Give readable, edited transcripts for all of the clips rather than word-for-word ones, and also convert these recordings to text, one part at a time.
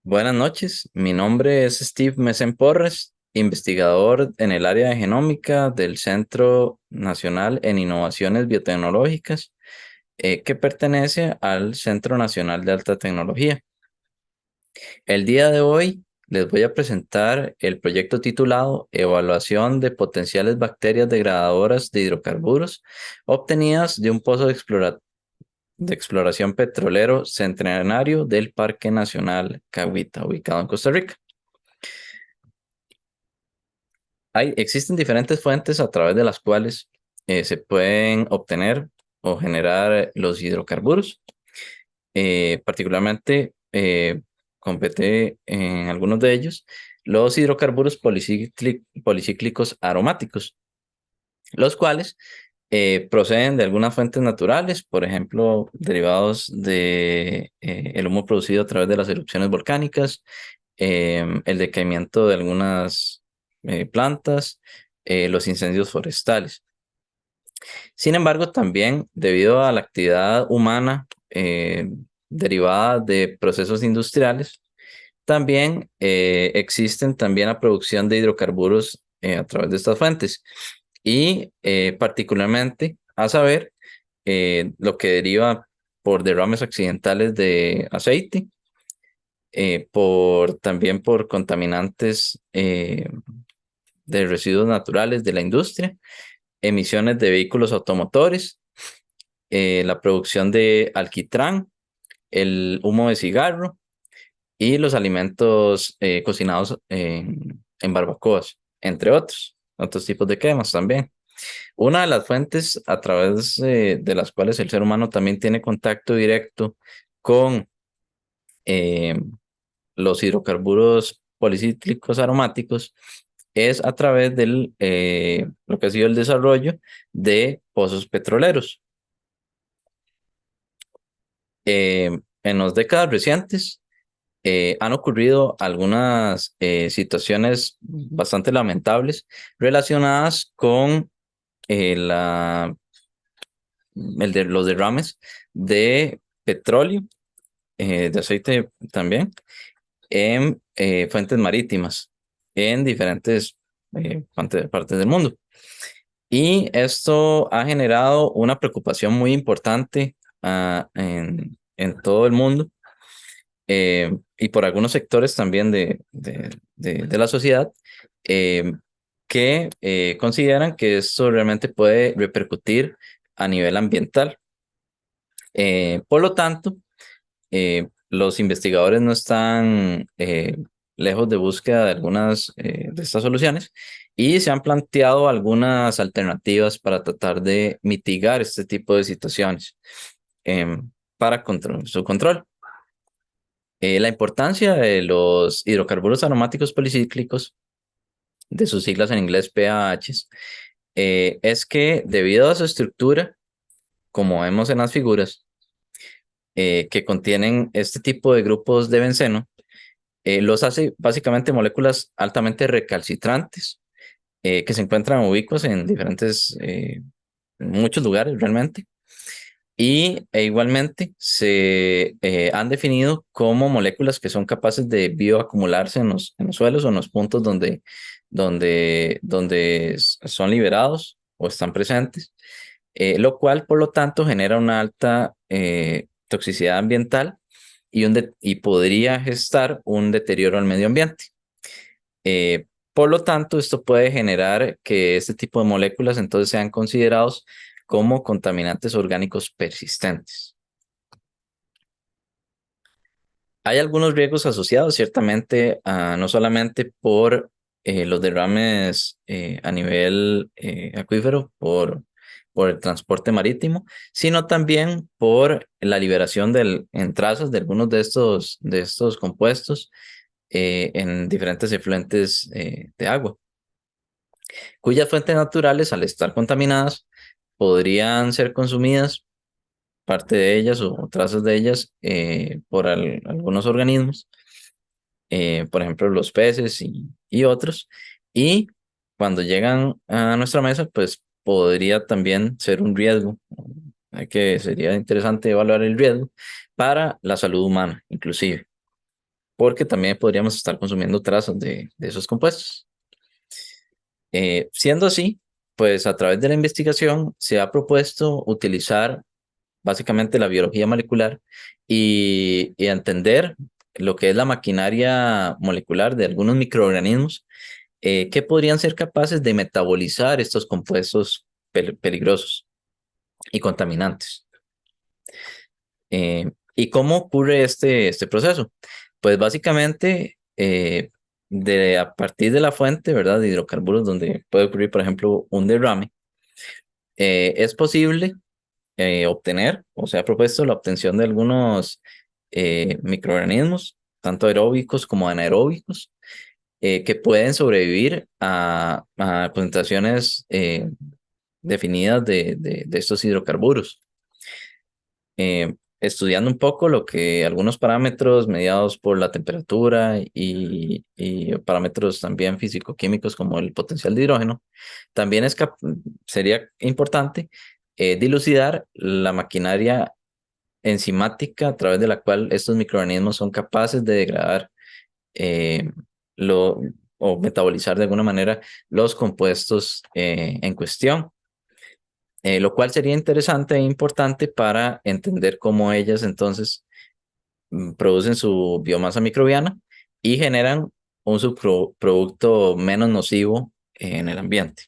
Buenas noches, mi nombre es Steve Mesen Porres, investigador en el área de genómica del Centro Nacional en Innovaciones Biotecnológicas, que pertenece al Centro Nacional de Alta Tecnología. El día de hoy les voy a presentar el proyecto titulado Evaluación de potenciales bacterias degradadoras de hidrocarburos obtenidas de un pozo de exploración petrolero centenario del Parque Nacional Cahuita, ubicado en Costa Rica. Existen diferentes fuentes a través de las cuales se pueden obtener o generar los hidrocarburos. Particularmente compete en algunos de ellos los hidrocarburos policíclicos aromáticos, los cuales proceden de algunas fuentes naturales, por ejemplo, derivados de el humo producido a través de las erupciones volcánicas, el decaimiento de algunas plantas, los incendios forestales. Sin embargo, también debido a la actividad humana derivada de procesos industriales, también existen también la producción de hidrocarburos a través de estas fuentes y particularmente a saber lo que deriva por derrames accidentales de aceite, también por contaminantes de residuos naturales de la industria, emisiones de vehículos automotores, la producción de alquitrán, el humo de cigarro y los alimentos cocinados en barbacoas, entre otros tipos de quemas también. Una de las fuentes a través de las cuales el ser humano también tiene contacto directo con eh, los hidrocarburos policíclicos aromáticos es a través del lo que ha sido el desarrollo de pozos petroleros. En las décadas recientes han ocurrido algunas situaciones bastante lamentables relacionadas con eh, la, los derrames de petróleo, de aceite también, en fuentes marítimas en diferentes partes del mundo. Y esto ha generado una preocupación muy importante en todo el mundo y por algunos sectores también de la sociedad eh, que consideran que esto realmente puede repercutir a nivel ambiental. Por lo tanto, los investigadores no están lejos de búsqueda de algunas de estas soluciones y se han planteado algunas alternativas para tratar de mitigar este tipo de situaciones para su control. La importancia de los hidrocarburos aromáticos policíclicos, de sus siglas en inglés PAHs, es que debido a su estructura, como vemos en las figuras, que contienen este tipo de grupos de benceno, los hace básicamente moléculas altamente recalcitrantes que se encuentran ubicuos en en muchos lugares realmente. Igualmente se han definido como moléculas que son capaces de bioacumularse en los suelos o en los puntos donde son liberados o están presentes, lo cual por lo tanto genera una alta toxicidad ambiental y podría gestar un deterioro al medio ambiente. Por lo tanto, esto puede generar que este tipo de moléculas entonces sean considerados como contaminantes orgánicos persistentes. Hay algunos riesgos asociados, ciertamente, no solamente por los derrames a nivel acuífero, por el transporte marítimo, sino también por la liberación en trazas de algunos de estos compuestos en diferentes efluentes de agua, cuyas fuentes naturales, al estar contaminadas, podrían ser consumidas, parte de ellas o trazas de ellas, por algunos organismos, por ejemplo los peces y otros, y cuando llegan a nuestra mesa, pues podría también ser un riesgo. Sería interesante evaluar el riesgo para la salud humana, inclusive. porque también podríamos estar consumiendo trazas de esos compuestos. Siendo así, pues a través de la investigación se ha propuesto utilizar básicamente la biología molecular y entender lo que es la maquinaria molecular de algunos microorganismos que podrían ser capaces de metabolizar estos compuestos peligrosos y contaminantes. ¿Y cómo ocurre este proceso? Pues básicamente, a partir de la fuente, ¿verdad? De hidrocarburos, donde puede ocurrir, por ejemplo, un derrame, es posible obtener, o se ha propuesto la obtención de algunos microorganismos, tanto aeróbicos como anaeróbicos, que pueden sobrevivir a concentraciones definidas de estos hidrocarburos. Estudiando un poco lo que algunos parámetros mediados por la temperatura y parámetros también físico-químicos como el potencial de hidrógeno, también sería importante dilucidar la maquinaria enzimática a través de la cual estos microorganismos son capaces de degradar eh, lo, o metabolizar de alguna manera los compuestos en cuestión. Lo cual sería interesante e importante para entender cómo ellas entonces producen su biomasa microbiana y generan un subproducto menos nocivo en el ambiente.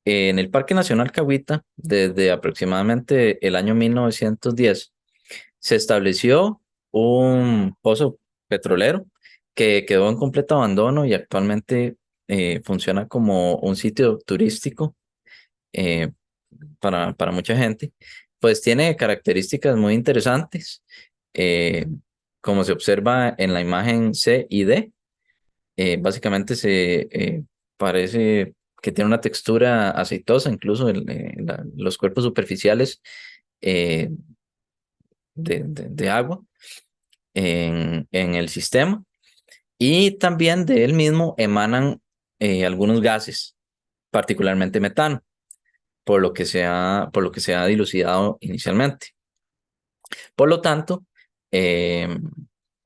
En el Parque Nacional Cahuita, desde aproximadamente el año 1910, se estableció un pozo petrolero que quedó en completo abandono y actualmente funciona como un sitio turístico eh, para mucha gente, pues tiene características muy interesantes, eh, como se observa en la imagen C y D. Básicamente parece que tiene una textura aceitosa, incluso los cuerpos superficiales eh, de agua en el sistema, y también de él mismo emanan algunos gases, particularmente metano, por lo que se ha dilucidado inicialmente. Por lo tanto, eh,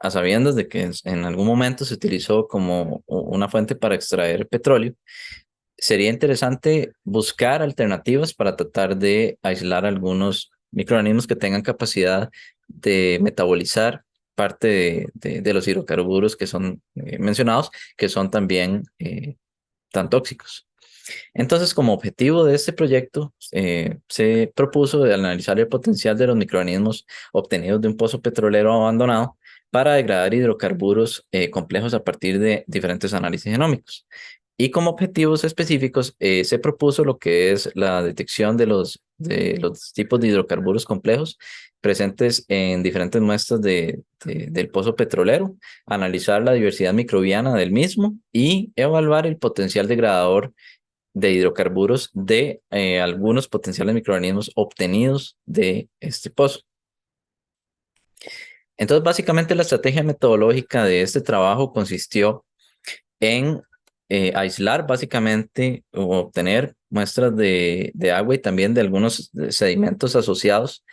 a sabiendas de que en algún momento se utilizó como una fuente para extraer petróleo, sería interesante buscar alternativas para tratar de aislar algunos microorganismos que tengan capacidad de metabolizar parte de los hidrocarburos que son mencionados, que son también tan tóxicos. Entonces, como objetivo de este proyecto, se propuso de analizar el potencial de los microorganismos obtenidos de un pozo petrolero abandonado para degradar hidrocarburos complejos a partir de diferentes análisis genómicos. Y como objetivos específicos, se propuso lo que es la detección de los tipos de hidrocarburos complejos presentes en diferentes muestras del pozo petrolero, analizar la diversidad microbiana del mismo y evaluar el potencial degradador de hidrocarburos de algunos potenciales microorganismos obtenidos de este pozo. Entonces, básicamente la estrategia metodológica de este trabajo consistió en aislar básicamente o obtener muestras de agua y también de algunos sedimentos asociados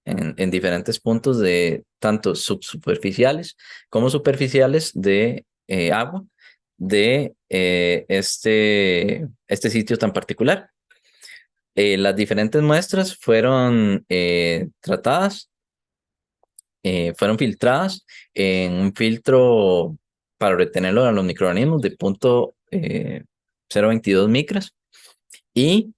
en diferentes puntos de tanto subsuperficiales como superficiales de agua de este sitio tan particular. Las diferentes muestras fueron tratadas, fueron filtradas en un filtro para retenerlo a los microorganismos de punto 0.22 micras, y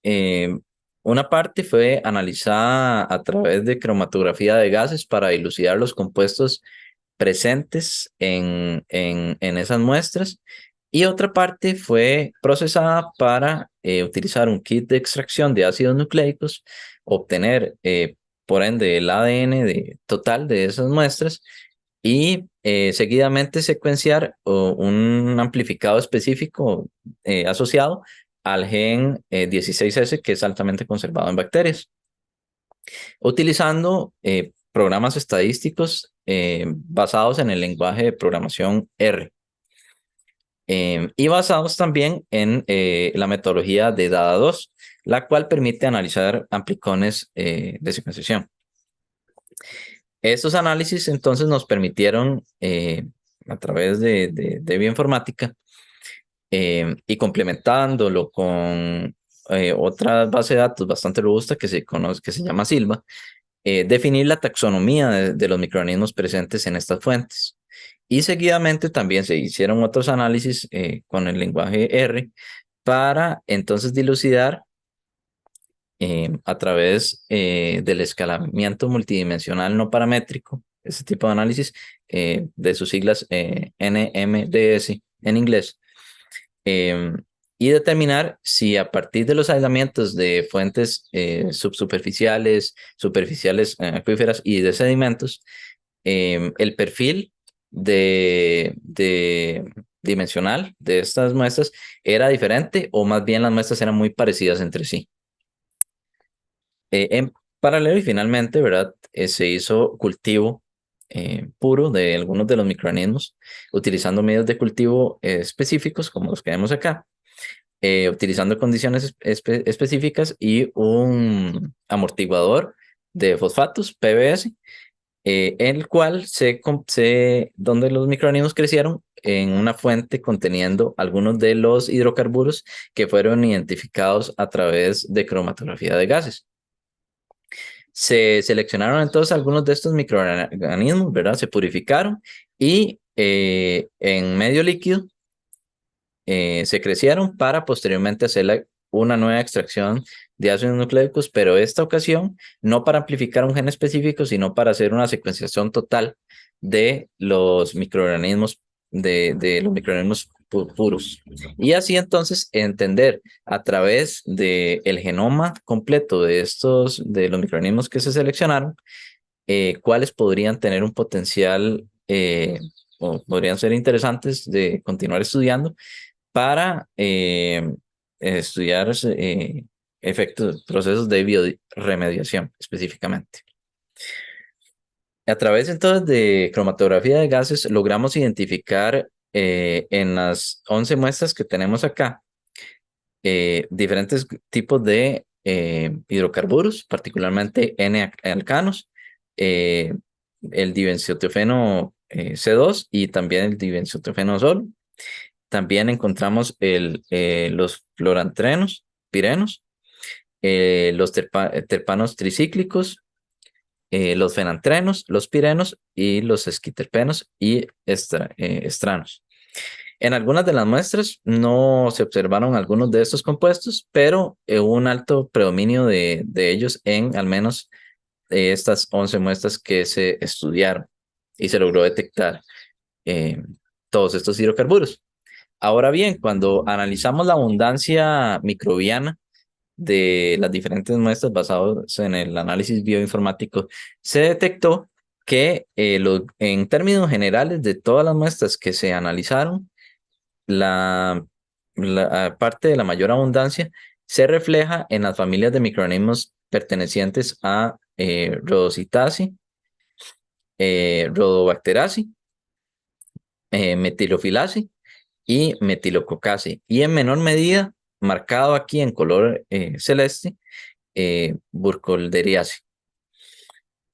eh, una parte fue analizada a través de cromatografía de gases para dilucidar los compuestos presentes en esas muestras, y otra parte fue procesada para utilizar un kit de extracción de ácidos nucleicos, obtener por ende el ADN total de esas muestras y seguidamente secuenciar un amplificado específico asociado al gen 16S, que es altamente conservado en bacterias, utilizando programas estadísticos basados en el lenguaje de programación R, y basados también en la metodología de DADA2, la cual permite analizar amplicones de secuenciación. Estos análisis entonces nos permitieron, a través de bioinformática, y complementándolo con otra base de datos bastante robusta que se conoce, que se llama Silva, definir la taxonomía de los microorganismos presentes en estas fuentes. Y seguidamente también se hicieron otros análisis con el lenguaje R para entonces dilucidar, a través del escalamiento multidimensional no paramétrico, ese tipo de análisis, de sus siglas NMDS en inglés, eh, y determinar si a partir de los aislamientos de fuentes subsuperficiales, superficiales, acuíferas y de sedimentos, el perfil de dimensional de estas muestras era diferente, o más bien las muestras eran muy parecidas entre sí. En paralelo y finalmente, ¿verdad? Se hizo cultivo puro de algunos de los microorganismos, utilizando medios de cultivo específicos como los que vemos acá, utilizando condiciones específicas y un amortiguador de fosfatos, PBS, en el cual donde los microorganismos crecieron en una fuente conteniendo algunos de los hidrocarburos que fueron identificados a través de cromatografía de gases. Se seleccionaron entonces algunos de estos microorganismos, ¿verdad? Se purificaron y en medio líquido se crecieron para posteriormente hacer una nueva extracción de ácidos nucleicos, pero esta ocasión no para amplificar un gen específico, sino para hacer una secuenciación total de los microorganismos, de los microorganismos puros. Y así entonces entender a través del genoma completo de los microorganismos que se seleccionaron, cuáles podrían tener un potencial, o podrían ser interesantes de continuar estudiando para estudiar efectos, procesos de bioremediación específicamente. A través entonces de cromatografía de gases logramos identificar, en las 11 muestras que tenemos acá, diferentes tipos de hidrocarburos, particularmente N-alcanos, eh, el dibenzotiofeno C2 y también el dibenzotiofeno solo. También encontramos los fluorantrenos, pirenos, los terpanos tricíclicos, los fenantrenos, los pirenos y los esquiterpenos y estranos. En algunas de las muestras no se observaron algunos de estos compuestos, pero hubo un alto predominio de ellos en al menos estas 11 muestras que se estudiaron y se logró detectar eh, todos estos hidrocarburos. Ahora bien, cuando analizamos la abundancia microbiana de las diferentes muestras basadas en el análisis bioinformático, se detectó que en términos generales de todas las muestras que se analizaron, la parte de la mayor abundancia se refleja en las familias de microorganismos pertenecientes a Rhodocithaceae, Rhodobacteriaceae, Metilofilaceae y Metilococcaceae, y en menor medida, marcado aquí en color celeste, Burkholdeриaceae.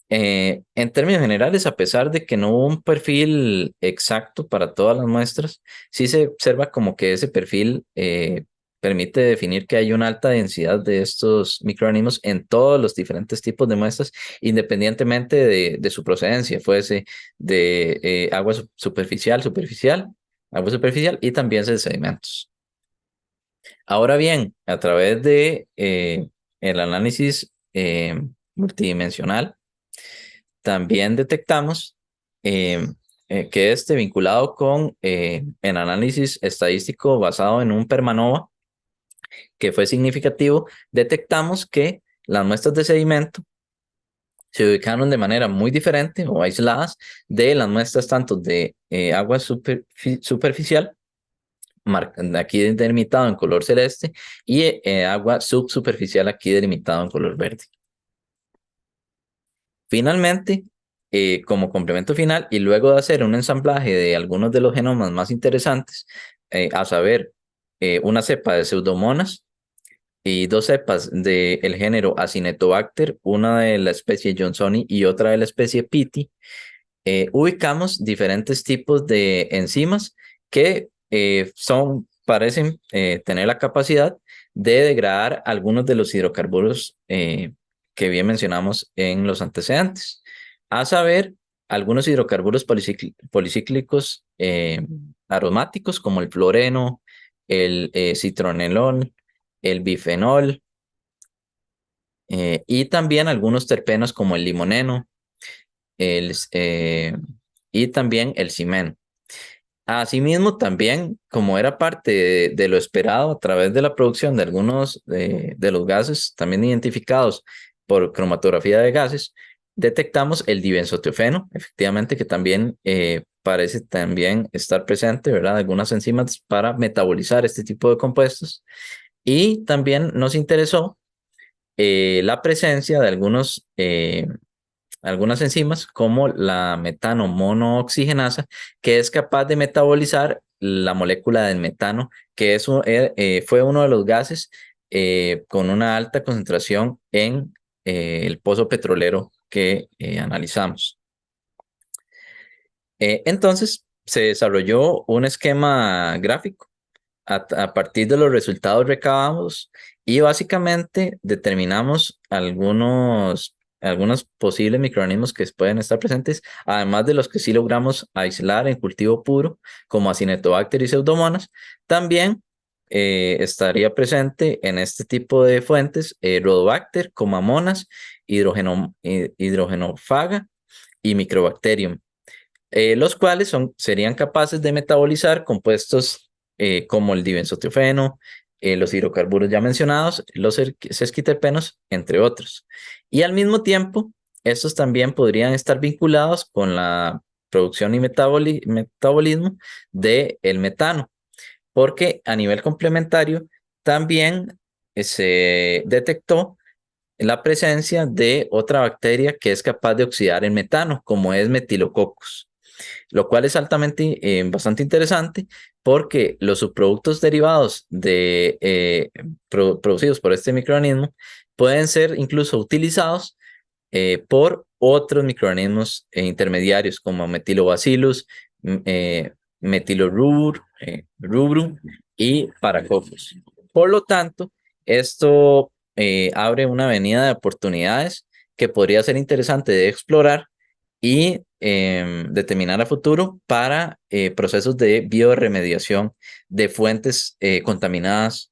En términos generales, a pesar de que no hubo un perfil exacto para todas las muestras, sí se observa como que ese perfil permite definir que hay una alta densidad de estos microorganismos en todos los diferentes tipos de muestras, independientemente de su procedencia, fuese de agua agua superficial y también de sedimentos. Ahora bien, a través de el análisis multidimensional, también detectamos que vinculado con el análisis estadístico basado en un Permanova, que fue significativo, detectamos que las muestras de sedimento se ubicaron de manera muy diferente o aisladas de las muestras tanto de agua superficial, aquí delimitado en color celeste, y agua subsuperficial aquí delimitado en color verde. Finalmente, como complemento final, y luego de hacer un ensamblaje de algunos de los genomas más interesantes, a saber, una cepa de pseudomonas y dos cepas del género Acinetobacter, una de la especie Johnsoni y otra de la especie Pitti, ubicamos diferentes tipos de enzimas que parecen tener la capacidad de degradar algunos de los hidrocarburos que bien mencionamos en los antecedentes, a saber, algunos hidrocarburos policíclicos aromáticos como el floreno, el citronelol, el bifenol, y también algunos terpenos como el limoneno, y también el cimen. Asimismo, también, como era parte de lo esperado a través de la producción de algunos de los gases también identificados por cromatografía de gases, detectamos el dibenzotiofeno, efectivamente, que también parece también estar presente, ¿verdad? Algunas enzimas para metabolizar este tipo de compuestos. Y también nos interesó la presencia de algunas enzimas como la metano monooxigenasa, que es capaz de metabolizar la molécula del metano, que fue uno de los gases con una alta concentración en el pozo petrolero que analizamos. Entonces, se desarrolló un esquema gráfico a partir de los resultados recabados y básicamente determinamos algunos posibles microorganismos que pueden estar presentes, además de los que sí logramos aislar en cultivo puro, como Acinetobacter y Pseudomonas. También estaría presente en este tipo de fuentes Rhodobacter, Comamonas, hidrogenofaga y Microbacterium, los cuales serían capaces de metabolizar compuestos como el dibenzotiofeno, los hidrocarburos ya mencionados, los sesquiterpenos, entre otros. Y al mismo tiempo, estos también podrían estar vinculados con la producción y metabolismo del metano, porque a nivel complementario también se detectó la presencia de otra bacteria que es capaz de oxidar el metano, como es Metilococcus, lo cual es bastante interesante porque los subproductos derivados producidos por este microorganismo pueden ser incluso utilizados por otros microorganismos intermediarios como Metilobacillus, Metilorubrum, rubrum y Paracoccus. Por lo tanto, esto abre una avenida de oportunidades que podría ser interesante de explorar y determinar a futuro para procesos de bioremediación de fuentes contaminadas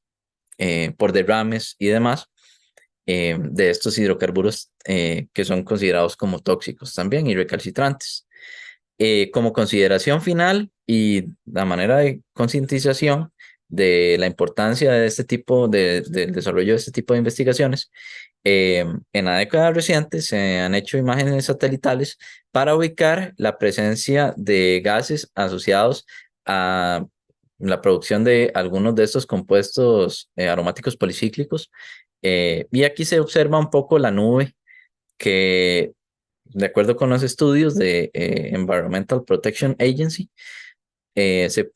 por derrames y demás de estos hidrocarburos que son considerados como tóxicos también y recalcitrantes. Como consideración final y la manera de concientización de la importancia de del desarrollo de este tipo de investigaciones, en la década reciente se han hecho imágenes satelitales para ubicar la presencia de gases asociados a la producción de algunos de estos compuestos aromáticos policíclicos. Y aquí se observa un poco la nube que, de acuerdo con los estudios de Environmental Protection Agency, se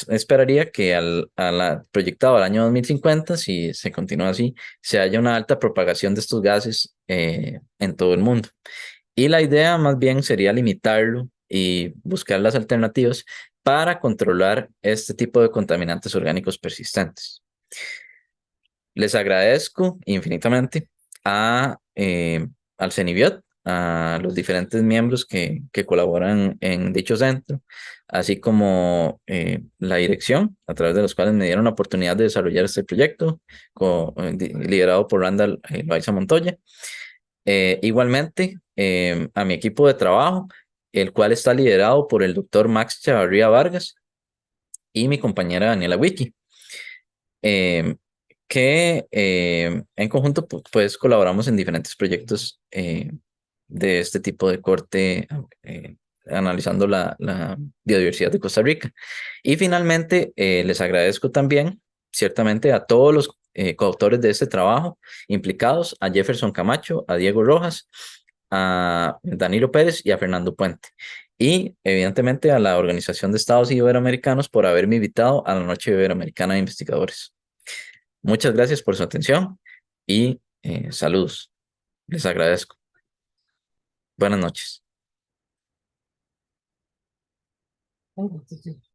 esperaría que proyectado al año 2050, si se continúa así, se haya una alta propagación de estos gases en todo el mundo. Y la idea más bien sería limitarlo y buscar las alternativas para controlar este tipo de contaminantes orgánicos persistentes. Les agradezco infinitamente al CENIBIOT, a los diferentes miembros que colaboran en dicho centro, así como la dirección, a través de los cuales me dieron la oportunidad de desarrollar este proyecto, liderado por Randall Loaiza Montoya. Igualmente, a mi equipo de trabajo, el cual está liderado por el doctor Max Chavarría Vargas y mi compañera Daniela Wiki. eh, que en conjunto pues colaboramos en diferentes proyectos de este tipo de corte, analizando la biodiversidad de Costa Rica. Y finalmente, les agradezco también, ciertamente, a todos los coautores de este trabajo implicados, a Jefferson Camacho, a Diego Rojas, a Danilo Pérez y a Fernando Puente. Y evidentemente a la Organización de Estados Iberoamericanos por haberme invitado a la Noche Iberoamericana de Investigadores. Muchas gracias por su atención y saludos. Les agradezco. Buenas noches.